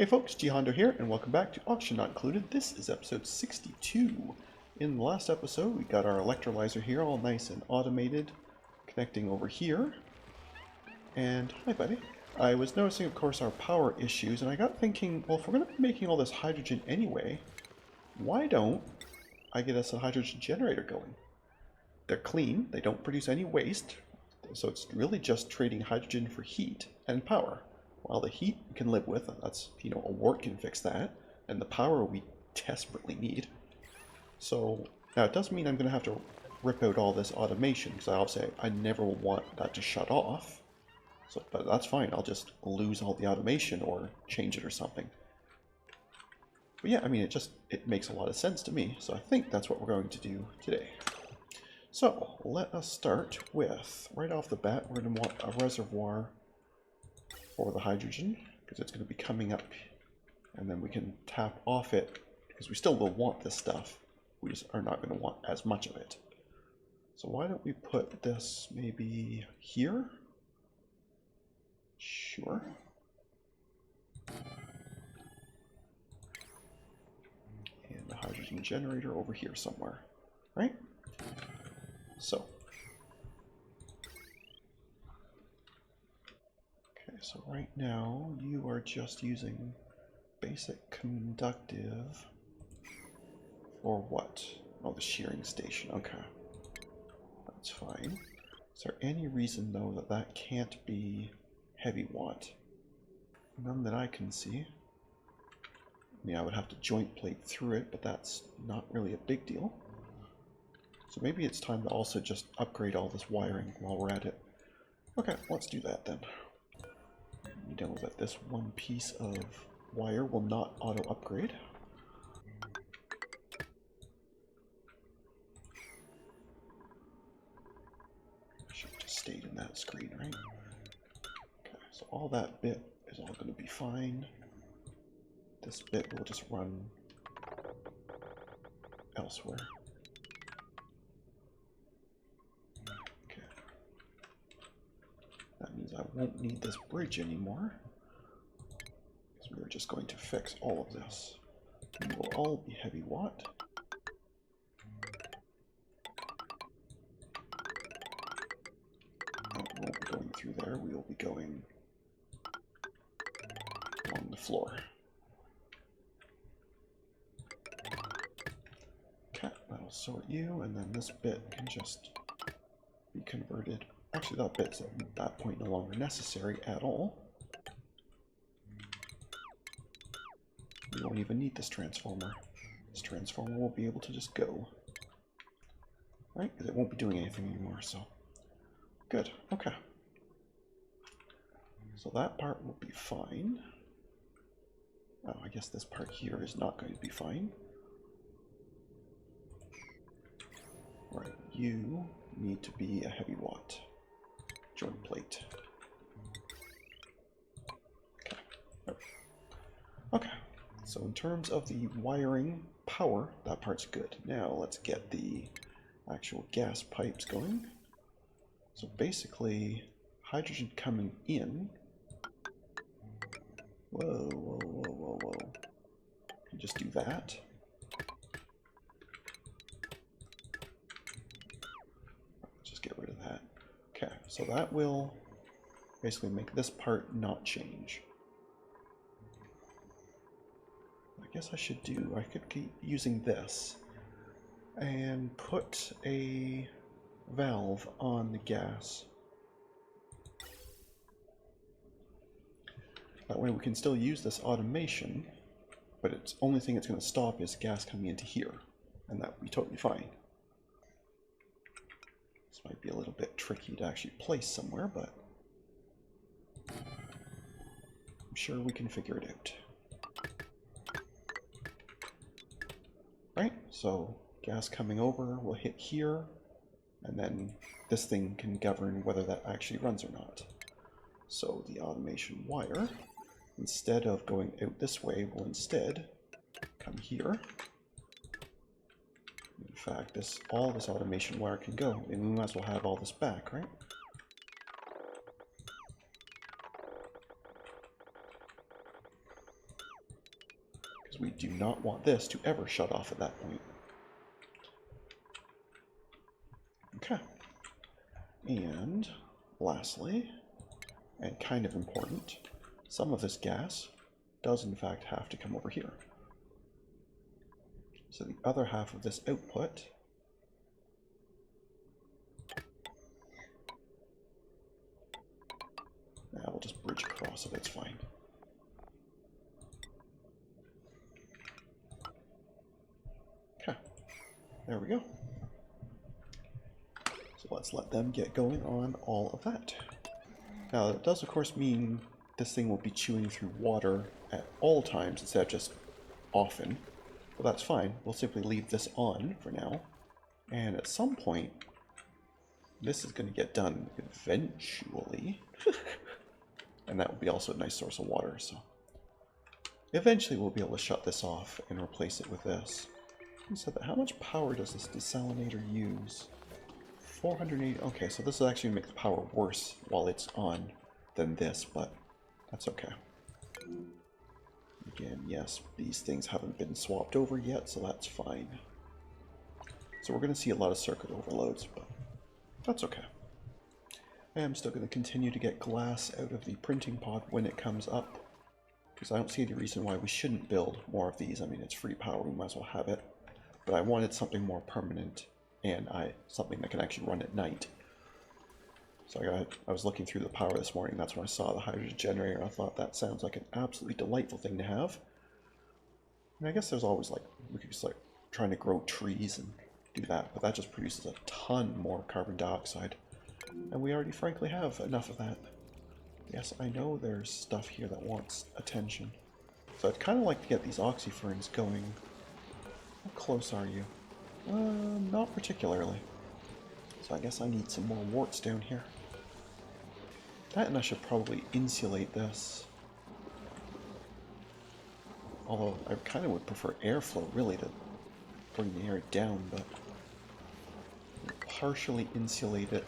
Hey folks, GHondo here, and welcome back to Auction Not Included. This is episode 62. In the last episode, we got our electrolyzer here, all nice and automated, connecting over here. And, hi buddy. I was noticing, of course, our power issues, and I got thinking, well, if we're going to be making all this hydrogen anyway, why don't I get us a hydrogen generator going? They're clean, they don't produce any waste, so it's really just trading hydrogen for heat and power. While the heat we can live with, that's, a wart can fix that, and the power we desperately need. So, now it does mean I'm going to have to rip out all this automation, because obviously I never will want that to shut off. So, but that's fine, I'll just lose all the automation or change it or something. But yeah, I mean, it makes a lot of sense to me, so I think that's what we're going to do today. So, let us start with, right off the bat, we're going to want a reservoir for the hydrogen, because it's going to be coming up, and then we can tap off it, because we still will want this stuff, we just are not going to want as much of it. So why don't we put this maybe here? Sure. And the hydrogen generator over here somewhere, right? So. So right now, you are just using basic conductive for what? Oh, the shearing station. Okay. That's fine. Is there any reason, though, that that can't be heavy watt? None that I can see. I mean, I would have to joint plate through it, but that's not really a big deal. So maybe it's time to also just upgrade all this wiring while we're at it. Okay, let's do that then. You know that this one piece of wire will not auto upgrade. Should have just stayed in that screen, right? Okay, so all that bit is all going to be fine. This bit will just run elsewhere. Okay. That means I won't need this bridge anymore, because we're just going to fix all of this. We will all be heavy watt. No, we won't be going through there, we will be going along the floor. Okay, that'll sort you, and then this bit can just be converted. Actually, that bit's at that point no longer necessary at all. We won't even need this transformer. This transformer will be able to just go. Right? Because it won't be doing anything anymore, so. Good, okay. So that part will be fine. Oh, I guess this part here is not going to be fine. Right, you need to be a heavy watt. Joint plate. Okay. Okay. So in terms of the wiring power, that part's good. Now let's get the actual gas pipes going. So basically, hydrogen coming in. Whoa, whoa, whoa, whoa, whoa. You just do that. Just get rid of that. Okay, so that will basically make this part not change. I guess I should do, I could keep using this and put a valve on the gas. That way we can still use this automation, but it's only thing it's going to stop is gas coming into here, and that would be totally fine. This might be a little bit tricky to actually place somewhere, but I'm sure we can figure it out. Right, so gas coming over will hit here, and then this thing can govern whether that actually runs or not. So the automation wire, instead of going out this way, will instead come here. In fact, all this automation wire can go, and we might as well have all this back, right? because we do not want this to ever shut off at that point. Okay. And lastly, and kind of important, some of this gas does in fact have to come over here. So the other half of this output we'll just bridge across it, it's fine. Okay, there we go. So let's let them get going on all of that. Now that does of course mean this thing will be chewing through water at all times instead of just often. Well, that's fine. We'll simply leave this on for now. And at some point, this is going to get done eventually. And that will be also a nice source of water. So eventually we'll be able to shut this off and replace it with this. You said that how much power does this desalinator use? 480. Okay, so this will actually make the power worse while it's on than this, but that's okay. Again, yes, these things haven't been swapped over yet, so that's fine. So we're going to see a lot of circuit overloads, but that's okay. I am still going to continue to get glass out of the printing pod when it comes up, because I don't see any reason why we shouldn't build more of these. I mean, it's free power, we might as well have it. But I wanted something more permanent, and something that can actually run at night. So I was looking through the power this morning, that's when I saw the hydrogen generator, and I thought that sounds like an absolutely delightful thing to have. And I guess there's always like, we could just like trying to grow trees and do that, but that just produces a ton more carbon dioxide. And we already frankly have enough of that. Yes, I know there's stuff here that wants attention. So I'd kind of like to get these oxyferns going. How close are you? Not particularly. So I guess I need some more warts down here. That, and I should probably insulate this. Although I kind of would prefer airflow really to bring the air down, but partially insulate it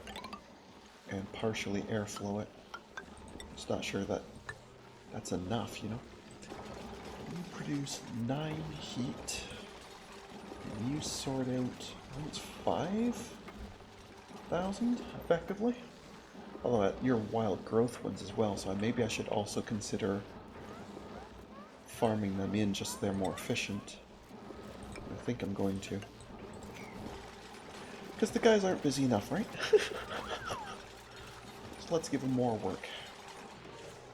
and partially airflow it. Just not sure that that's enough, you know. You produce 9 heat. And you sort out, I think it's 5,000 effectively. Although you're wild growth ones as well, so maybe I should also consider farming them in just so they're more efficient. I think I'm going to. Because the guys aren't busy enough, right? So let's give them more work.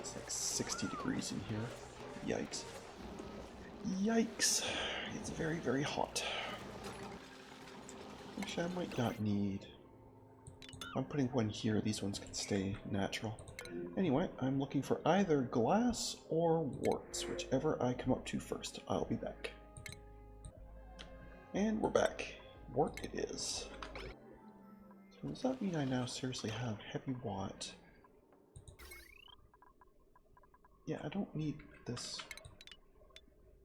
It's like 60 degrees in here. Yikes. Yikes. It's very, very hot. Actually, I might not need... I'm putting one here, these ones can stay natural. Anyway, I'm looking for either glass or warts, whichever I come up to first. I'll be back. And we're back. Wart it is. So does that mean I now seriously have heavy watt? Yeah, I don't need this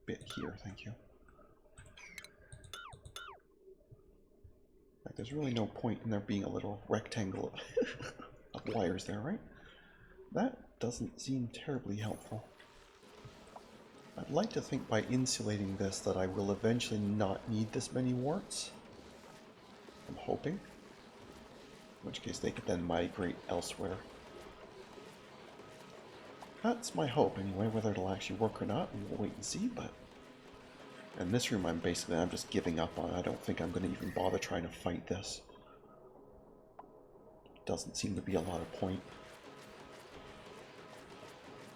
bit here, thank you. Like, there's really no point in there being a little rectangle of wires there, right? That doesn't seem terribly helpful. I'd like to think by insulating this that I will eventually not need this many warts. I'm hoping. In which case they could then migrate elsewhere. That's my hope anyway. Whether it'll actually work or not, we'll wait and see, but... In this room I'm just giving up on. I don't think I'm going to even bother trying to fight this. Doesn't seem to be a lot of point.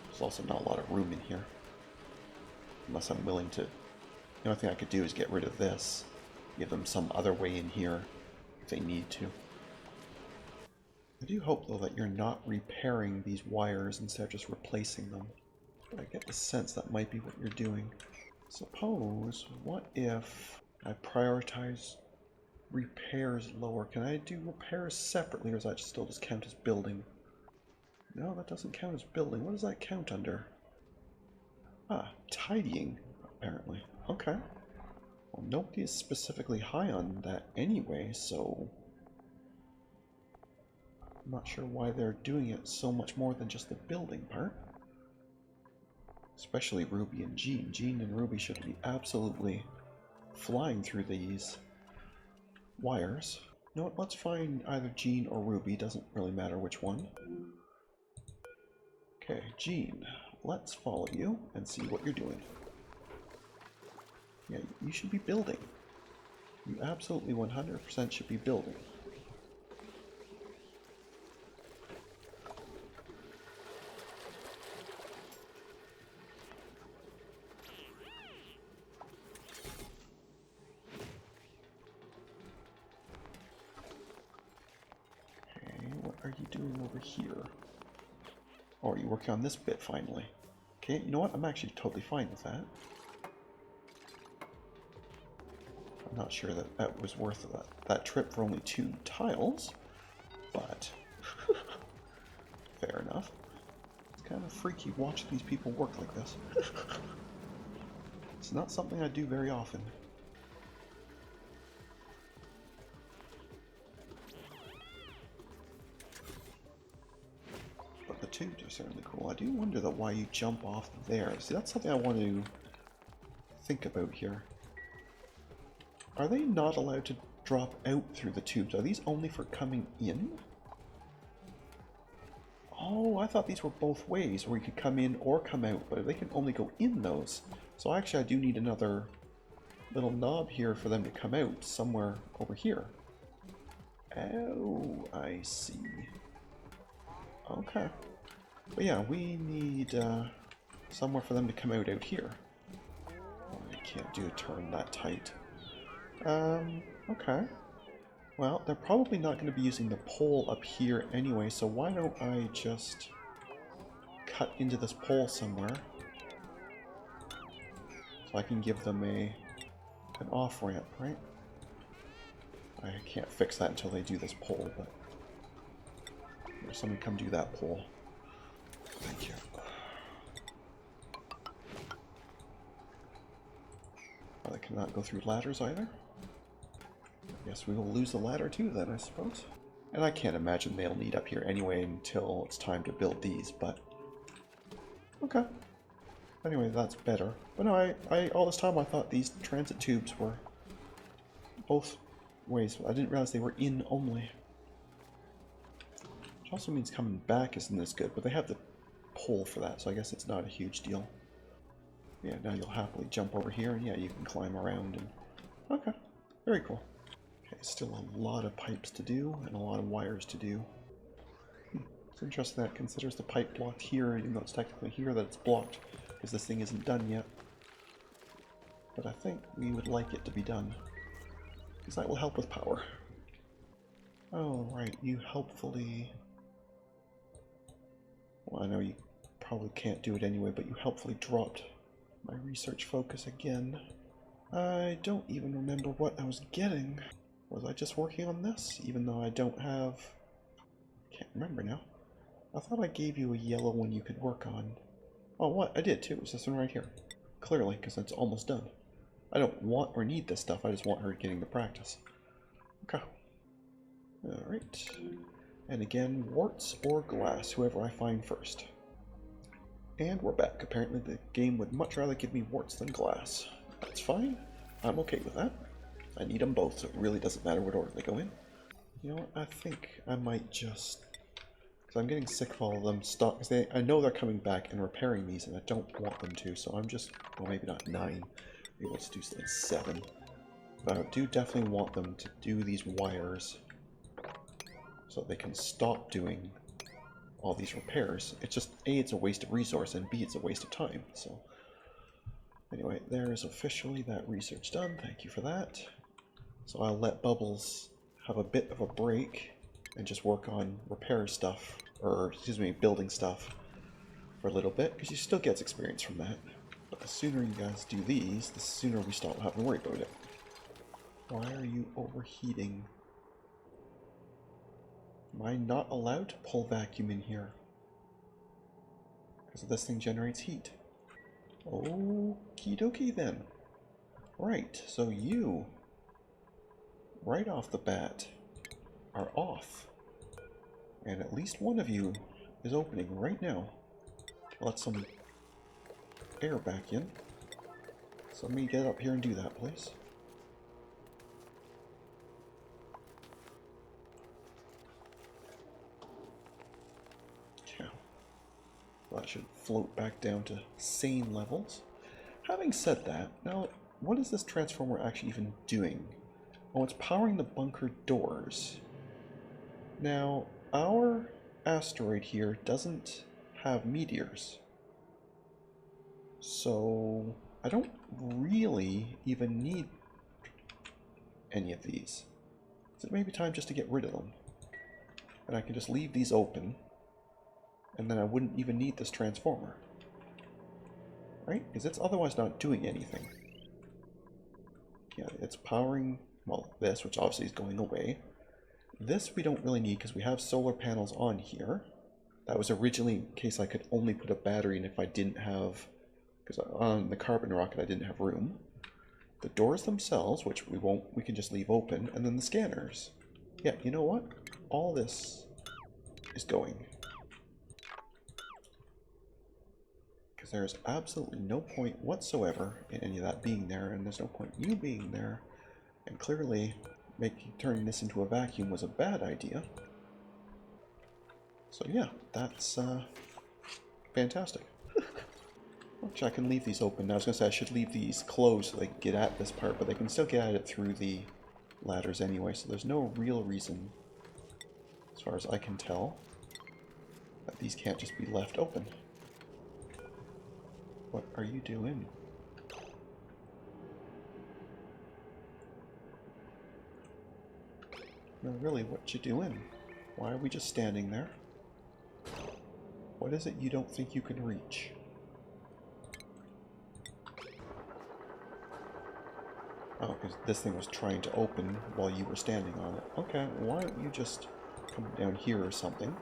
There's also not a lot of room in here. Unless I'm willing to... The only thing I could do is get rid of this. Give them some other way in here if they need to. I do hope though that you're not repairing these wires instead of just replacing them. But I get the sense that might be what you're doing. Suppose, what if I prioritize repairs lower? Can I do repairs separately, or does that still just count as building? No, that doesn't count as building. What does that count under? Ah, tidying, apparently. Okay. Well, nobody is specifically high on that anyway, so... I'm not sure why they're doing it so much more than just the building part. Especially Ruby and Jean. Jean and Ruby should be absolutely flying through these wires. You know what, let's find either Jean or Ruby, doesn't really matter which one. Okay, Jean, let's follow you and see what you're doing. Yeah, you should be building. You absolutely 100% should be building. What are you doing over here? Oh, are you working on this bit finally? Okay, you know what? I'm actually totally fine with that. I'm not sure that that was worth that trip for only 2 tiles, but fair enough. It's kind of freaky watching these people work like this. It's not something I do very often. But the tubes are certainly cool. I do wonder though why you jump off there. See, that's something I want to think about here. Are they not allowed to drop out through the tubes? Are these only for coming in? Oh, I thought these were both ways, where you could come in or come out, but they can only go in those. So actually I do need another little knob here for them to come out somewhere over here. Oh, I see. Okay. But yeah, we need somewhere for them to come out here. Oh, I can't do a turn that tight. Okay. Well, they're probably not going to be using the pole up here anyway, so why don't I just cut into this pole somewhere so I can give them an off-ramp, right? I can't fix that until they do this pole, but there's somebody come do that pole. Thank you. Oh, they cannot go through ladders either? Guess we will lose the ladder too then, I suppose. And I can't imagine they'll need up here anyway until it's time to build these, but... Okay. Anyway, that's better. But no, I all this time I thought these transit tubes were both ways. I didn't realize they were in only. Which also means coming back isn't as good, but they have the pole for that, so I guess it's not a huge deal. Yeah, now you'll happily jump over here, and yeah, you can climb around and... Okay, very cool. Okay, still a lot of pipes to do, and a lot of wires to do. It's interesting that it considers the pipe blocked here, even though it's technically here that it's blocked, because this thing isn't done yet. But I think we would like it to be done, because that will help with power. Oh, right, you helpfully... Well, I know you probably can't do it anyway, but you helpfully dropped my research focus again. I don't even remember what I was getting. Was I just working on this, even though I don't have... Can't remember now. I thought I gave you a yellow one you could work on. Oh, what? I did too. It was this one right here. Clearly, because it's almost done. I don't want or need this stuff. I just want her getting the practice. Okay. Alright. And again, warts or glass, whoever I find first. And we're back. Apparently the game would much rather give me warts than glass. That's fine. I'm okay with that. I need them both, so it really doesn't matter what order they go in. You know what? I think I might just... Because I'm getting sick of all of them stop. Because I know they're coming back and repairing these, and I don't want them to, so I'm just... Well, maybe not 9. Maybe let's do like 7. But I do definitely want them to do these wires so they can stop doing all these repairs. It's just, A, it's a waste of resource, and B, it's a waste of time, so... Anyway, there's officially that research done. Thank you for that. So I'll let Bubbles have a bit of a break and just work on repair stuff, or excuse me, building stuff for a little bit, because she still gets experience from that. But the sooner you guys do these, the sooner we stop having to worry about it. Why are you overheating? Am I not allowed to pull vacuum in here? Because this thing generates heat. Okie dokie then. Right, so you, right off the bat, are off. And at least one of you is opening right now. Let some air back in. So let me get up here and do that, please. Yeah. That should float back down to sane levels. Having said that, now, what is this transformer actually even doing? Oh, it's powering the bunker doors. Now, our asteroid here doesn't have meteors. So, I don't really even need any of these. So it may be time just to get rid of them. And I can just leave these open. And then I wouldn't even need this transformer. Right? Because it's otherwise not doing anything. Yeah, it's powering, well, this, which obviously is going away. This we don't really need because we have solar panels on here. That was originally in case I could only put a battery in if I didn't have, because on the carbon rocket I didn't have room. The doors themselves, which we can just leave open, and then the scanners. Yeah, you know what? All this is going. Because there's absolutely no point whatsoever in any of that being there, and there's no point you being there. And clearly, turning this into a vacuum was a bad idea. So yeah, that's fantastic. Actually, I can leave these open. Now, I was going to say I should leave these closed so they can get at this part, but they can still get at it through the ladders anyway, so there's no real reason, as far as I can tell, that these can't just be left open. What are you doing? No, really, what you doing? Why are we just standing there? What is it you don't think you can reach? Oh, because this thing was trying to open while you were standing on it. Okay, why don't you just come down here or something?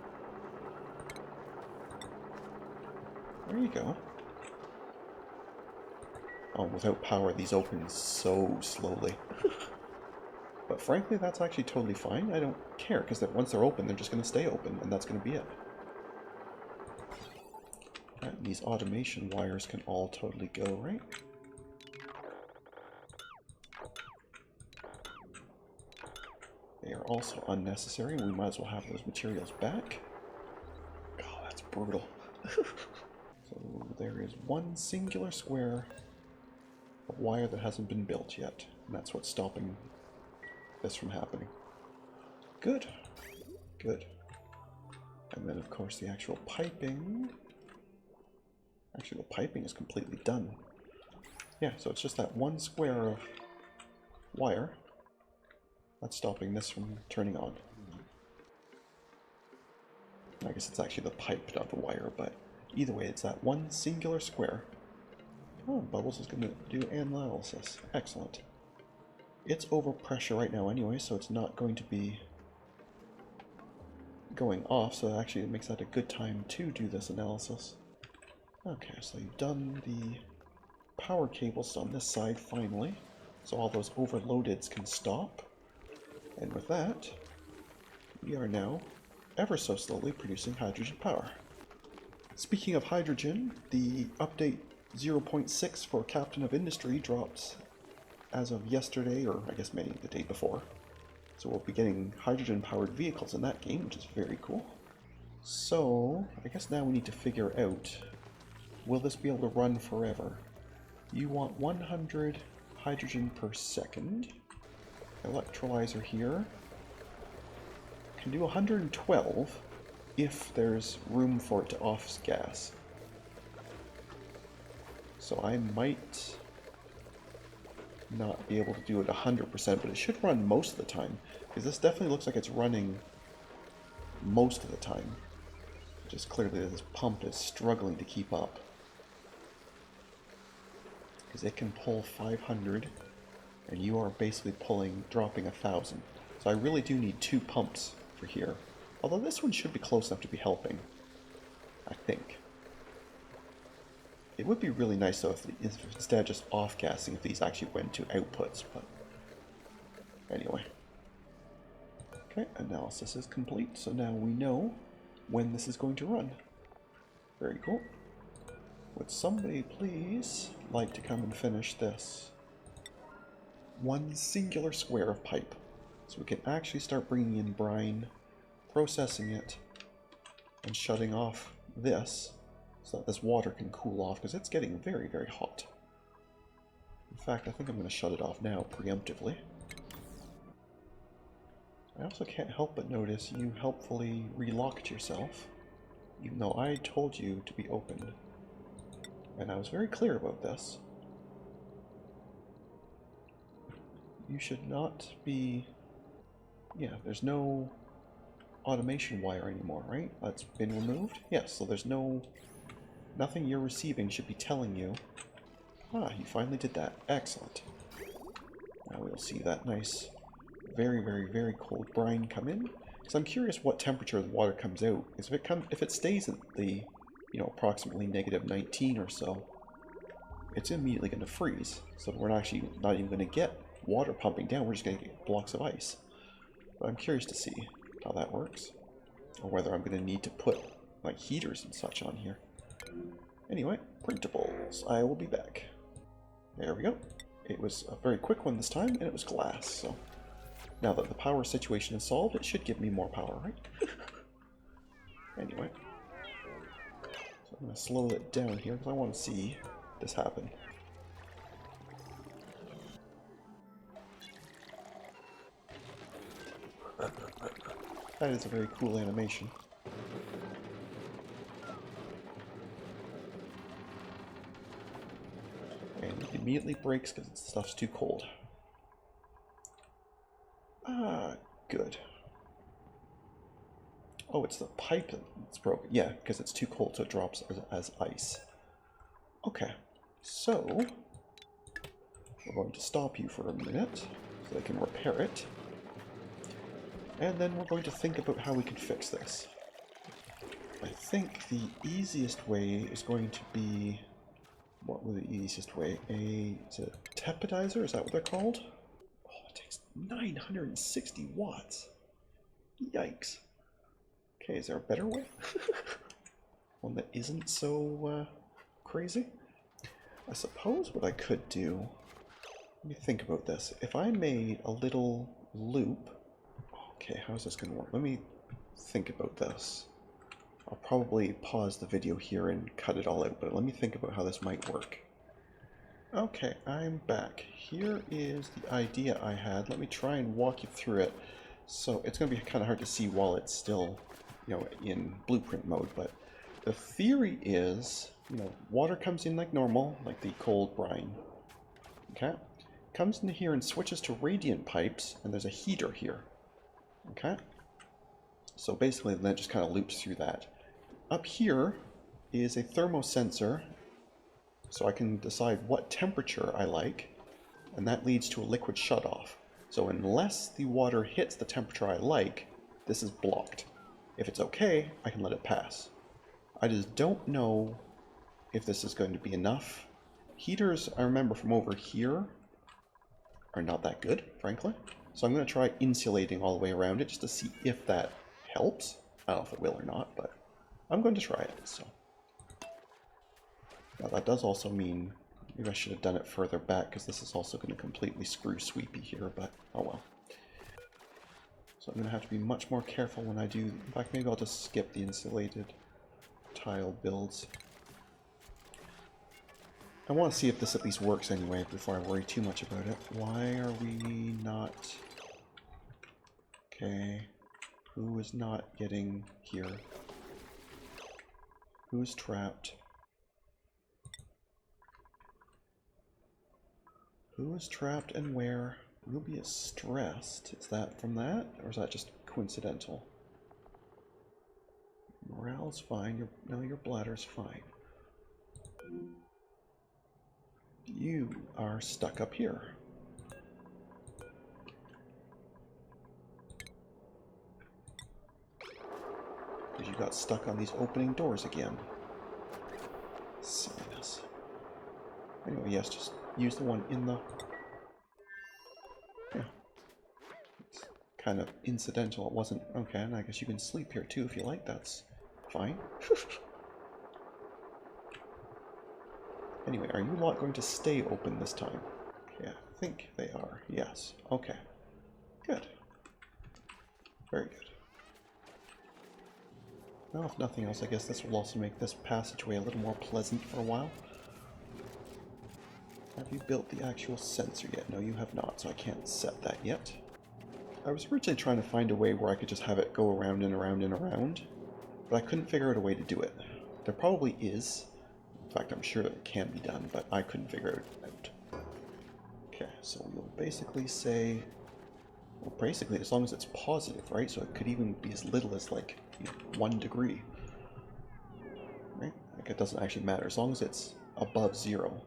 There you go. Oh, without power, these open so slowly. But frankly, that's actually totally fine. I don't care, because once they're open, they're just going to stay open, and that's going to be it. And these automation wires can all totally go, right? They are also unnecessary, and we might as well have those materials back. Oh, that's brutal. So there is one singular square of wire that hasn't been built yet, and that's what's stopping this from happening. Good. Good. And then, of course, the actual piping. Actually, the piping is completely done. Yeah, so it's just that one square of wire that's stopping this from turning on. I guess it's actually the pipe, not the wire, but either way, it's that one singular square. Oh, Bubbles is going to do analysis. Excellent. It's over pressure right now anyway, so it's not going to be going off, so actually it makes that a good time to do this analysis. Okay, so you've done the power cables on this side finally, so all those overloadeds can stop. And with that, we are now ever so slowly producing hydrogen power. Speaking of hydrogen, the update 0.6 for Captain of Industry drops as of yesterday, or I guess maybe the day before. So we'll be getting hydrogen-powered vehicles in that game, which is very cool. So, I guess now we need to figure out, will this be able to run forever? You want 100 hydrogen per second. Electrolyzer here can do 112 if there's room for it to off-gas. So I might not be able to do it 100%, but it should run most of the time, because this definitely looks like it's running most of the time. Just clearly this pump is struggling to keep up, because it can pull 500, and you are basically dropping 1,000. So I really do need 2 pumps for here. Although this one should be close enough to be helping, I think. It would be really nice though if instead of just off-gassing, if these actually went to outputs, but anyway. Okay, analysis is complete, so now we know when this is going to run. Very cool. Would somebody please like to come and finish this? One singular square of pipe. So we can actually start bringing in brine, processing it, and shutting off this so that this water can cool off, because it's getting very, very hot. In fact, I think I'm going to shut it off now, preemptively. I also can't help but notice you helpfully relocked yourself, even though I told you to be opened. And I was very clear about this. You should not be... Yeah, there's no automation wire anymore, right? That's been removed? Yes, so there's nothing you're receiving should be telling you. Ah, you finally did that. Excellent. Now we'll see that nice, very, very, very cold brine come in. Because I'm curious what temperature the water comes out. If it stays at the, approximately -19 or so, it's immediately going to freeze. So we're actually not even going to get water pumping down. We're just going to get blocks of ice. But I'm curious to see how that works. Or whether I'm going to need to put like heaters and such on here. Anyway, printables. I will be back. There we go. It was a very quick one this time, and it was glass, so now that the power situation is solved, it should give me more power, right? Anyway. So I'm going to slow it down here, because I want to see this happen. That is a very cool animation. And it immediately breaks because the stuff's too cold. Ah, good. Oh, it's the pipe that's broken. Yeah, because it's too cold, so it drops as ice. Okay, so we're going to stop you for a minute so they can repair it. And then we're going to think about how we can fix this. I think the easiest way is going to be... What was the easiest way? Is it a tepodizer? Is that what they're called? Oh, it takes 960 watts. Yikes. Okay, is there a better way? One that isn't so crazy? I suppose what I could do... Let me think about this. If I made a little loop... Okay, how's this going to work? Let me think about this. I'll probably pause the video here and cut it all out, but let me think about how this might work. Okay, I'm back. Here is the idea I had. Let me try and walk you through it. So it's going to be kind of hard to see while it's still, in blueprint mode, but the theory is, water comes in like normal, like the cold brine. Okay? Comes into here and switches to radiant pipes, and there's a heater here. Okay? So basically then it just kind of loops through that. Up here is a thermosensor, so I can decide what temperature I like, and that leads to a liquid shutoff. So unless the water hits the temperature I like, this is blocked. If it's okay, I can let it pass. I just don't know if this is going to be enough. Heaters, I remember from over here, are not that good, frankly. So I'm going to try insulating all the way around it just to see if that helps. I don't know if it will or not, but I'm going to try it. So now that does also mean maybe I should have done it further back, because this is also going to completely screw Sweepy here, but oh well. So I'm going to have to be much more careful when I do. In fact, maybe I'll just skip the insulated tile builds. I want to see if this at least works anyway before I worry too much about it. Why are we not... Okay, who is not getting here? Who's trapped? Who is trapped and where? Ruby is stressed. Is that from that? Or is that just coincidental? Morale's fine. Your bladder's fine. You are stuck up here. Because you got stuck on these opening doors again. Silliness. Anyway, yes, just use the one in the... Yeah. It's kind of incidental. It wasn't... Okay, and I guess you can sleep here too if you like. That's fine. Anyway, are you lot going to stay open this time? Okay, I think they are. Yes. Okay. Good. Very good. Well, if nothing else, I guess this will also make this passageway a little more pleasant for a while. Have you built the actual sensor yet? No, you have not, so I can't set that yet. I was originally trying to find a way where I could just have it go around and around and around, but I couldn't figure out a way to do it. There probably is. In fact, I'm sure that it can be done, but I couldn't figure it out. Okay, so we'll basically say, well, basically as long as it's positive, right? So it could even be as little as like 1 degree, right? Like it doesn't actually matter as long as it's above 0.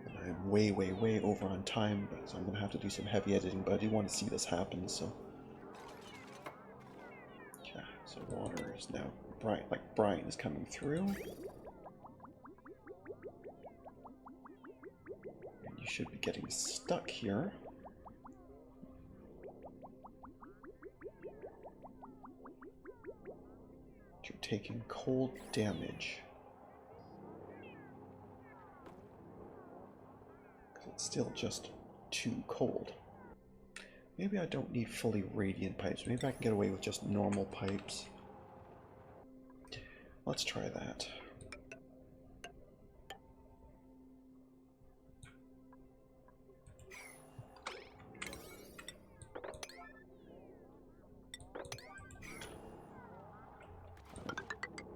And I'm way, way, way over on time, so I'm gonna have to do some heavy editing. But I do want to see this happen, so. Okay, so water is now brine is coming through. And you should be getting stuck here. You're taking cold damage. Because it's still just too cold. Maybe I don't need fully radiant pipes. Maybe I can get away with just normal pipes. Let's try that.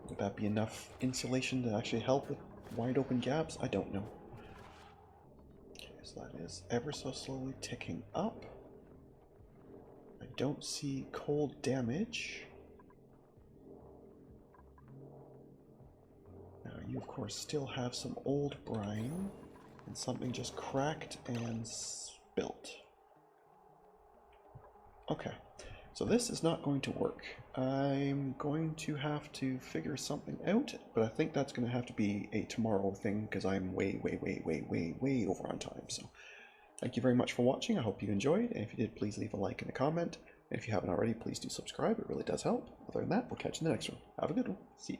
Would that be enough insulation to actually help with wide open gaps? I don't know. Okay, so that is ever so slowly ticking up. I don't see cold damage. Now you of course still have some old brine and something just cracked and spilt. Okay. So this is not going to work. I'm going to have to figure something out, but I think that's going to have to be a tomorrow thing because I'm way, way, way, way, way, way over on time. So thank you very much for watching. I hope you enjoyed. And if you did, please leave a like and a comment. And if you haven't already, please do subscribe. It really does help. Other than that, we'll catch you in the next one. Have a good one. See you.